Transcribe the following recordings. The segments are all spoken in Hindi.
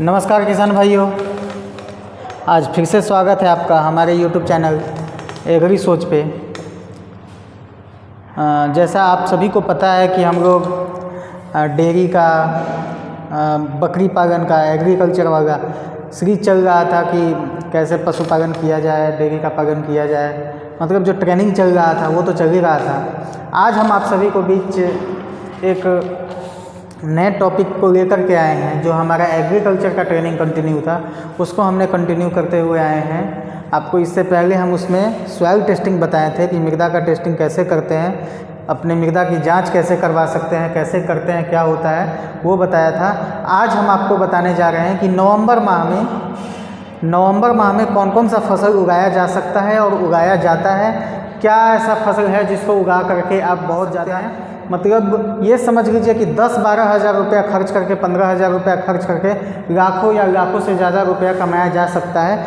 नमस्कार किसान भाइयों, आज फिर से स्वागत है आपका हमारे YouTube चैनल एग्री सोच पे। जैसा आप सभी को पता है कि हम लोग डेयरी का, बकरी पालन का, एग्रीकल्चर वाला सीरीज चल रहा था कि कैसे पशुपालन किया जाए, डेयरी का पालन किया जाए, मतलब जो ट्रेनिंग चल रहा था वो तो चल ही रहा था। आज हम आप सभी को बीच एक नए टॉपिक को लेकर के आए हैं। जो हमारा एग्रीकल्चर का ट्रेनिंग कंटिन्यू था उसको हमने कंटिन्यू करते हुए आए हैं। आपको इससे पहले हम उसमें सॉइल टेस्टिंग बताए थे कि मृदा का टेस्टिंग कैसे करते हैं, अपने मृदा की जांच कैसे करवा सकते हैं, कैसे करते हैं, क्या होता है वो बताया था। आज हम आपको बताने जा रहे हैं कि नवंबर माह में कौन कौन सा फसल उगाया जा सकता है और उगाया जाता है। क्या ऐसा फसल है जिसको उगा करके आप बहुत ज़्यादा हैं, मतलब ये समझ लीजिए कि 10-12 हज़ार रुपया खर्च करके, 15 हज़ार रुपया खर्च करके लाखों या लाखों से ज़्यादा रुपया कमाया जा सकता है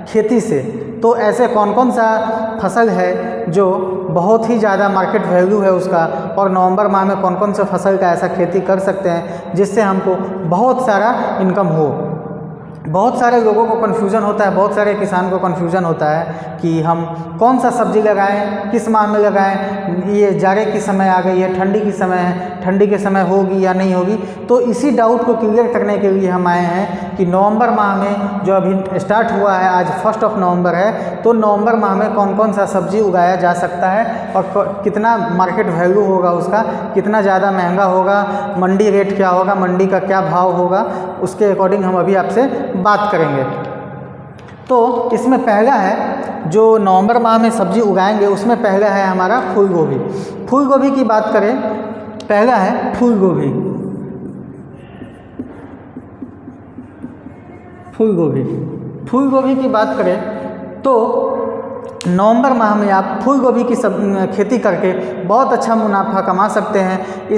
खेती से। तो ऐसे कौन कौन सा फसल है जो बहुत ही ज़्यादा मार्केट वैल्यू है उसका, और नवंबर माह में कौन कौन सा फसल का ऐसा खेती कर सकते हैं जिससे हमको बहुत सारा इनकम हो। बहुत सारे लोगों को कन्फ्यूज़न होता है, बहुत सारे किसान को कन्फ्यूज़न होता है कि हम कौन सा सब्जी लगाएं, किस माह में लगाएं, ये जाड़े की समय आ गई है, ठंडी की समय है, ठंडी के समय होगी या नहीं होगी। तो इसी डाउट को क्लियर करने के लिए हम आए हैं कि नवंबर माह में जो अभी स्टार्ट हुआ है, आज 1 नवंबर है, तो नवंबर माह में कौन कौन सा सब्जी उगाया जा सकता है और कितना मार्केट वैल्यू होगा उसका, कितना ज़्यादा महंगा होगा, मंडी रेट क्या होगा, मंडी का क्या भाव होगा, उसके अकॉर्डिंग हम अभी आपसे बात करेंगे। तो इसमें पहला है जो नवंबर माह में सब्जी उगाएंगे, उसमें पहला है हमारा फूल गोभी। फूल गोभी की बात करें, पहला है फूल गोभी। फूल गोभी की बात करें तो नवंबर माह में आप फूल गोभी की खेती करके बहुत अच्छा मुनाफा कमा सकते हैं।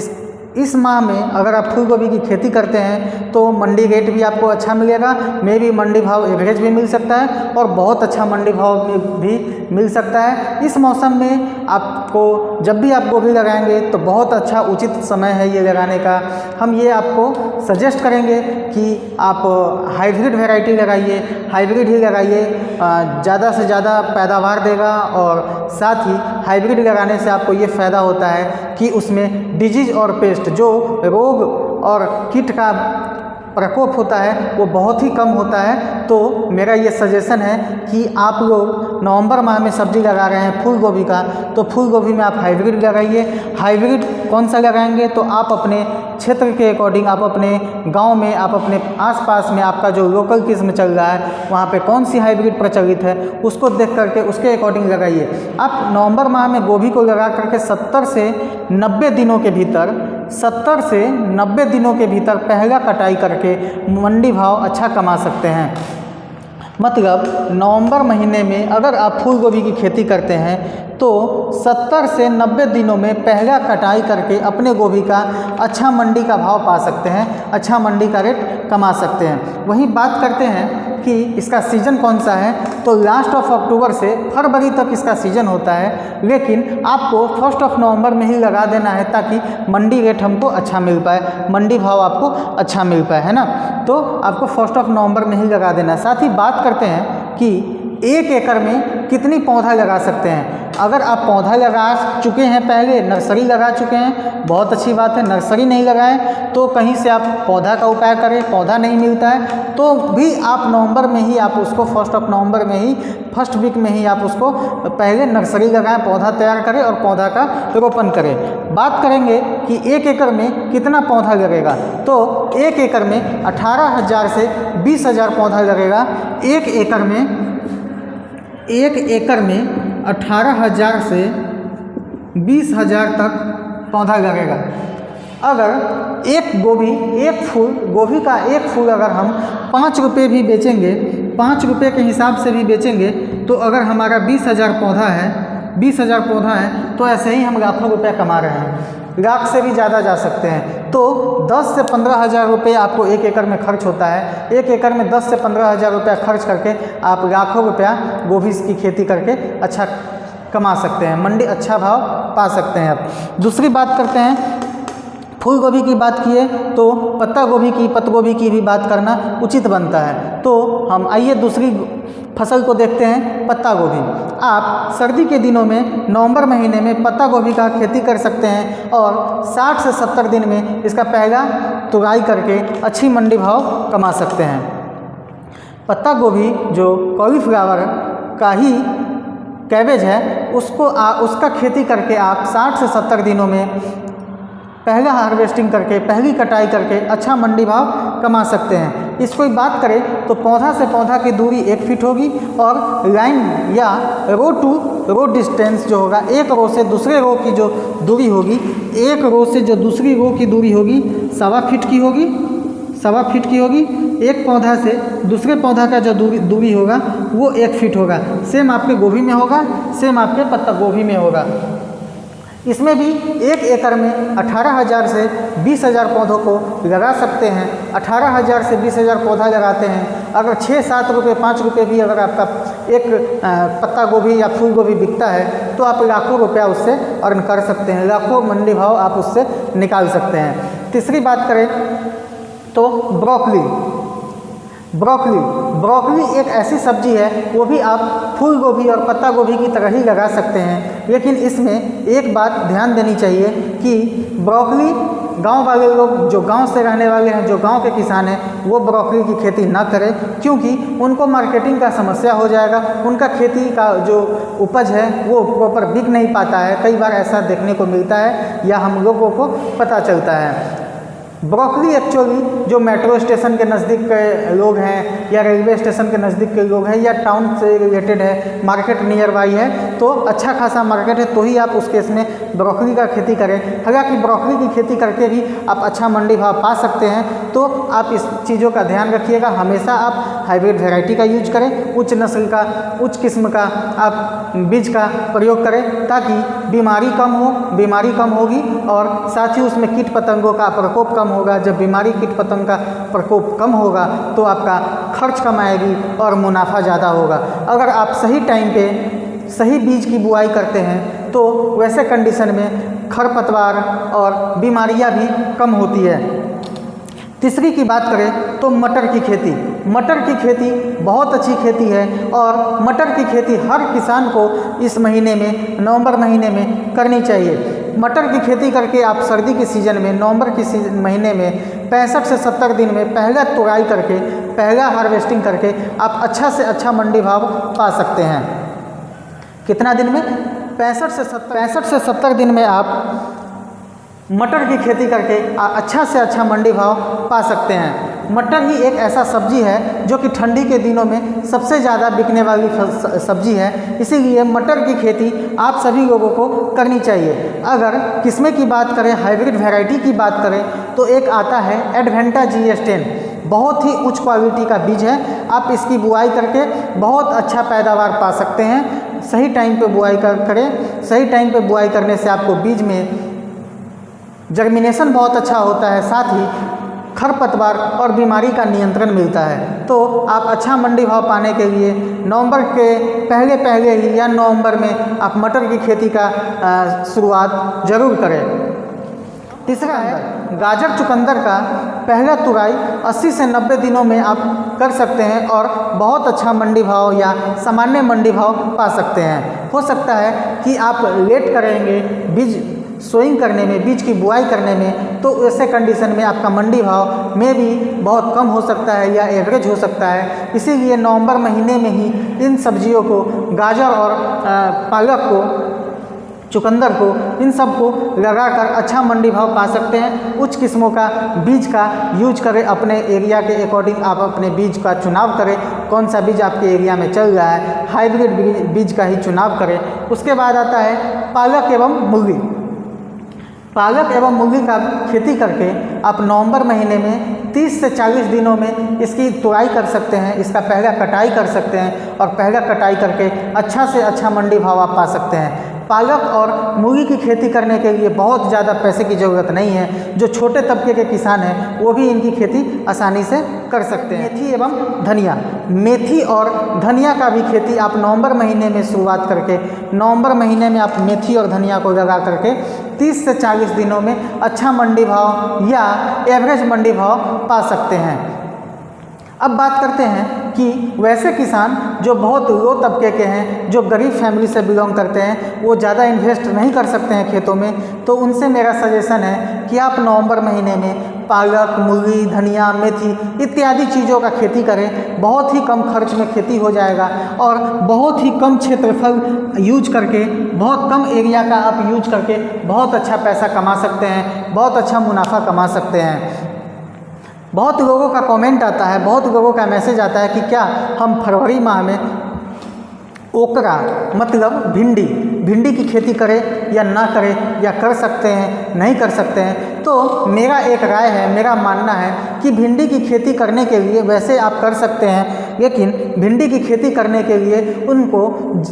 इस माह में अगर आप फूल गोभी की खेती करते हैं तो मंडी रेट भी आपको अच्छा मिलेगा, मे भी मंडी भाव एवरेज भी मिल सकता है और बहुत अच्छा मंडी भाव भी मिल सकता है। इस मौसम में आपको जब भी आप गोभी लगाएंगे तो बहुत अच्छा उचित समय है ये लगाने का। हम ये आपको सजेस्ट करेंगे कि आप हाइब्रिड वैरायटी लगाइए, हाइब्रिड ही लगाइए, ज़्यादा से ज़्यादा पैदावार देगा। और साथ ही हाइब्रिड लगाने से आपको ये फ़ायदा होता है कि उसमें डिजीज और पेस्ट, जो रोग और कीट का प्रकोप होता है वो बहुत ही कम होता है। तो मेरा ये सजेशन है कि आप लोग नवंबर माह में सब्जी लगा रहे हैं फूल गोभी का, तो फूल गोभी में आप हाइब्रिड लगाइए। हाइब्रिड कौन सा लगाएंगे तो आप अपने क्षेत्र के अकॉर्डिंग, आप अपने गांव में, आप अपने आसपास में आपका जो लोकल किस्म चल रहा है वहाँ पे कौन सी हाइब्रिड प्रचलित है उसको देख करके उसके अकॉर्डिंग लगाइए। आप नवंबर माह में गोभी को लगा करके 70 से 90 दिनों के भीतर पहला कटाई करके मंडी भाव अच्छा कमा सकते हैं। मतलब नवंबर महीने में अगर आप फूल गोभी की खेती करते हैं तो 70 से 90 दिनों में पहला कटाई करके अपने गोभी का अच्छा मंडी का भाव पा सकते हैं, अच्छा मंडी का रेट कमा सकते हैं। वहीं बात करते हैं कि इसका सीज़न कौन सा है, तो लास्ट ऑफ अक्टूबर से फरवरी तक इसका सीज़न होता है, लेकिन आपको 1 नवंबर में ही लगा देना है ताकि मंडी रेट हमको अच्छा मिल पाए, मंडी भाव आपको अच्छा मिल पाए, है ना। तो आपको 1 नवंबर में ही लगा देना है। साथ ही बात करते हैं कि 1 एकड़ में कितनी पौधा लगा सकते हैं। अगर आप पौधा लगा चुके हैं, पहले नर्सरी लगा चुके हैं, बहुत अच्छी बात है। नर्सरी नहीं लगाएं तो कहीं से आप पौधा का उपाय करें, पौधा नहीं मिलता है तो भी आप नवंबर में ही आप उसको 1 नवंबर में ही, फर्स्ट वीक में ही आप उसको पहले नर्सरी लगाएं, पौधा तैयार करें और पौधा का रोपण करें। बात करेंगे कि 1 एकड़ में कितना पौधा लगेगा, तो 1 एकड़ में 18,000 से 20,000 पौधा लगेगा। 1 एकड़ में 18,000 से 20,000 तक पौधा लगेगा। अगर एक गोभी का एक फूल अगर हम 5 रुपये भी बेचेंगे, 5 रुपये के हिसाब से भी बेचेंगे, तो अगर हमारा 20,000 पौधा है तो ऐसे ही हम लाखों रुपया कमा रहे हैं, लाख से भी ज़्यादा जा सकते हैं। तो 10 से 15 हज़ार रुपये आपको 1 एकड़ में खर्च होता है। 1 एकड़ में 10 से 15 हज़ार रुपया खर्च करके आप लाखों रुपया गोभी की खेती करके अच्छा कमा सकते हैं, मंडी अच्छा भाव पा सकते हैं। आप दूसरी बात करते हैं फूल गोभी की बात किए तो पत्ता गोभी की भी बात करना उचित बनता है। तो हम आइए दूसरी फसल को देखते हैं, पत्ता गोभी। आप सर्दी के दिनों में नवंबर महीने में पत्ता गोभी का खेती कर सकते हैं और 60 से 70 दिन में इसका पहला तुड़ाई करके अच्छी मंडी भाव कमा सकते हैं। पत्ता गोभी जो कॉलीफ्लावर का ही कैबेज है, उसका खेती करके आप 60 से 70 दिनों में पहला हार्वेस्टिंग करके, पहली कटाई करके अच्छा मंडी भाव कमा सकते हैं। इसको बात करें तो पौधा से पौधा की दूरी 1 फीट होगी और लाइन या रो टू रो डिस्टेंस जो होगा, एक रो से दूसरे रो की जो दूरी होगी, एक रो से जो दूसरी रो की दूरी होगी 1.25 फीट की होगी, 1.25 फीट की होगी। एक पौधा से दूसरे पौधा का जो दूरी होगा वो 1 फीट होगा। सेम आपके गोभी में होगा, सेम आपके पत्ता गोभी में होगा। इसमें भी 1 एकड़ में 18,000 से 20,000 पौधों को लगा सकते हैं। 18,000 से 20,000 पौधा लगाते हैं। अगर 6-7 रुपये 5 रुपये भी अगर आपका एक पत्ता गोभी या फूल गोभी बिकता है तो आप लाखों रुपया उससे अर्न कर सकते हैं, लाखों मंडी भाव आप उससे निकाल सकते हैं। तीसरी बात करें तो ब्रोकली एक ऐसी सब्जी है, वो भी आप फूल गोभी और पत्ता गोभी की तरह ही लगा सकते हैं। लेकिन इसमें एक बात ध्यान देनी चाहिए कि ब्रोकली गांव वाले लोग, जो गांव से रहने वाले हैं, जो गांव के किसान हैं, वो ब्रोकली की खेती ना करें, क्योंकि उनको मार्केटिंग का समस्या हो जाएगा। उनका खेती का जो उपज है वो प्रॉपर बिक नहीं पाता है। कई बार ऐसा देखने को मिलता है या हम लोगों को पता चलता है। ब्रोकली एक्चुअली जो मेट्रो स्टेशन के नज़दीक के लोग हैं या रेलवे स्टेशन के नज़दीक के लोग हैं या टाउन से रिलेटेड है, मार्केट नियर बाई है, तो अच्छा खासा मार्केट है तो ही आप उस केस में ब्रोकली का खेती करें। हालांकि ब्रोकली की खेती करके भी आप अच्छा मंडी भाव पा सकते हैं। तो आप इस चीज़ों का ध्यान रखिएगा। हमेशा आप हाइब्रिड वैरायटी का यूज करें, उच्च नस्ल का, उच्च किस्म का आप बीज का प्रयोग करें, ताकि बीमारी कम होगी और साथ ही उसमें कीट पतंगों का प्रकोप कम होगा। जब बीमारी कीट पतंग का प्रकोप कम होगा तो आपका खर्च कम आएगी और मुनाफा ज़्यादा होगा। अगर आप सही टाइम पे सही बीज की बुआई करते हैं तो वैसे कंडीशन में खरपतवार और बीमारियां भी कम होती है। तीसरी की बात करें तो मटर की खेती बहुत अच्छी खेती है और मटर की खेती हर किसान को इस महीने में, नवंबर महीने में करनी चाहिए। मटर की खेती करके आप सर्दी के सीज़न में, नवंबर के महीने में 65 से 70 दिन में पहला तुड़ाई करके, पहला हार्वेस्टिंग करके आप अच्छा से अच्छा मंडी भाव पा सकते हैं। कितना दिन में? 65 से 70 दिन में आप मटर की खेती करके अच्छा से अच्छा मंडी भाव पा सकते हैं। मटर ही एक ऐसा सब्जी है जो कि ठंडी के दिनों में सबसे ज़्यादा बिकने वाली सब्जी है, इसीलिए मटर की खेती आप सभी लोगों को करनी चाहिए। अगर किस्में की बात करें, हाइब्रिड वैरायटी की बात करें, तो एक आता है एडवेंटा GS10, बहुत ही उच्च क्वालिटी का बीज है। आप इसकी बुआई करके बहुत अच्छा पैदावार पा सकते हैं। सही टाइम पे बुआई करें। सही टाइम पे बुआई करने से आपको बीज में जर्मिनेशन बहुत अच्छा होता है, साथ ही खरपतवार और बीमारी का नियंत्रण मिलता है। तो आप अच्छा मंडी भाव पाने के लिए नवंबर के पहले ही या नवंबर में आप मटर की खेती का शुरुआत जरूर करें। तीसरा है गाजर चुकंदर का पहला तुड़ाई 80 से 90 दिनों में आप कर सकते हैं और बहुत अच्छा मंडी भाव या सामान्य मंडी भाव पा सकते हैं। हो सकता है कि आप लेट करेंगे बीज सोइंग करने में, बीज की बुआई करने में, तो ऐसे कंडीशन में आपका मंडी भाव में भी बहुत कम हो सकता है या एवरेज हो सकता है। इसीलिए नवंबर महीने में ही इन सब्जियों को, गाजर और पालक को, चुकंदर को, इन सब को लगाकर अच्छा मंडी भाव पा सकते हैं। उच्च किस्मों का बीज का यूज करें, अपने एरिया के अकॉर्डिंग आप अपने बीज का चुनाव करें। कौन सा बीज आपके एरिया में चल रहा है, हाइब्रिड बीज का ही चुनाव करें। उसके बाद आता है पालक एवं मूली। पालक एवं मूली का खेती करके आप नवंबर महीने में 30 से 40 दिनों में इसकी तुड़ाई कर सकते हैं, इसका पहला कटाई कर सकते हैं और पहला कटाई करके अच्छा से अच्छा मंडी भाव आप पा सकते हैं। पालक और मूली की खेती करने के लिए बहुत ज़्यादा पैसे की ज़रूरत नहीं है। जो छोटे तबके के किसान हैं वो भी इनकी खेती आसानी से कर सकते हैं। मेथी एवं धनिया, मेथी और धनिया का भी खेती आप नवंबर महीने में शुरुआत करके, नवंबर महीने में आप मेथी और धनिया को लगा करके 30 से 40 दिनों में अच्छा मंडी भाव या एवरेज मंडी भाव पा सकते हैं। अब बात करते हैं कि वैसे किसान जो बहुत लो तबके के हैं, जो गरीब फैमिली से बिलोंग करते हैं, वो ज़्यादा इन्वेस्ट नहीं कर सकते हैं खेतों में, तो उनसे मेरा सजेशन है कि आप नवंबर महीने में पालक, मूली, धनिया, मेथी इत्यादि चीज़ों का खेती करें। बहुत ही कम खर्च में खेती हो जाएगा और बहुत ही कम क्षेत्रफल यूज करके, बहुत कम एरिया का आप यूज करके बहुत अच्छा पैसा कमा सकते हैं, बहुत अच्छा मुनाफा कमा सकते हैं। बहुत लोगों का कमेंट आता है, बहुत लोगों का मैसेज आता है कि क्या हम फरवरी माह में ओकरा मतलब भिंडी की खेती करें या ना करें, या कर सकते हैं नहीं कर सकते हैं। तो मेरा एक राय है, मेरा मानना है कि भिंडी की खेती करने के लिए वैसे आप कर सकते हैं, लेकिन भिंडी की खेती करने के लिए उनको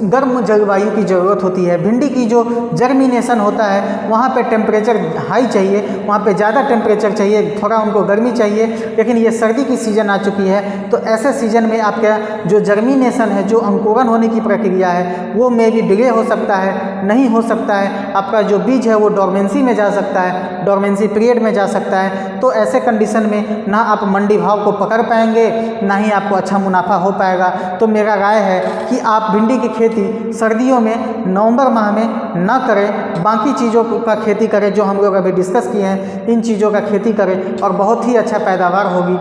गर्म जलवायु की ज़रूरत होती है। भिंडी की जो जर्मिनेशन होता है वहाँ पे टेम्परेचर हाई चाहिए, वहाँ पे ज़्यादा टेम्परेचर चाहिए, थोड़ा उनको गर्मी चाहिए। लेकिन ये सर्दी की सीज़न आ चुकी है, तो ऐसे सीज़न में आपका जो जर्मिनेशन है, जो अंकुरन होने की प्रक्रिया है, वो मे भी डिले हो सकता है, नहीं हो सकता है। आपका जो बीज है वो डोरमेंसी में जा सकता है, डोरमेंसी पीरियड में जा सकता है। तो ऐसे कंडीशन में ना आप मंडी भाव को पकड़ पाएंगे, ना ही आपको अच्छा मुनाफा हो पाएगा। तो मेरा राय है कि आप भिंडी की खेती सर्दियों में नवंबर माह में ना करें, बाकी चीज़ों का खेती करें जो हम लोग अभी डिस्कस किए हैं, इन चीज़ों का खेती करें और बहुत ही अच्छा पैदावार होगी।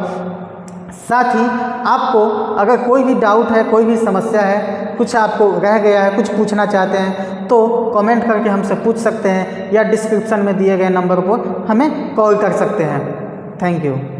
साथ ही आपको अगर कोई भी डाउट है, कोई भी समस्या है, कुछ आपको रह गया है, कुछ पूछना चाहते हैं, तो कमेंट करके हमसे पूछ सकते हैं या डिस्क्रिप्शन में दिए गए नंबर पर हमें कॉल कर सकते हैं। Thank you.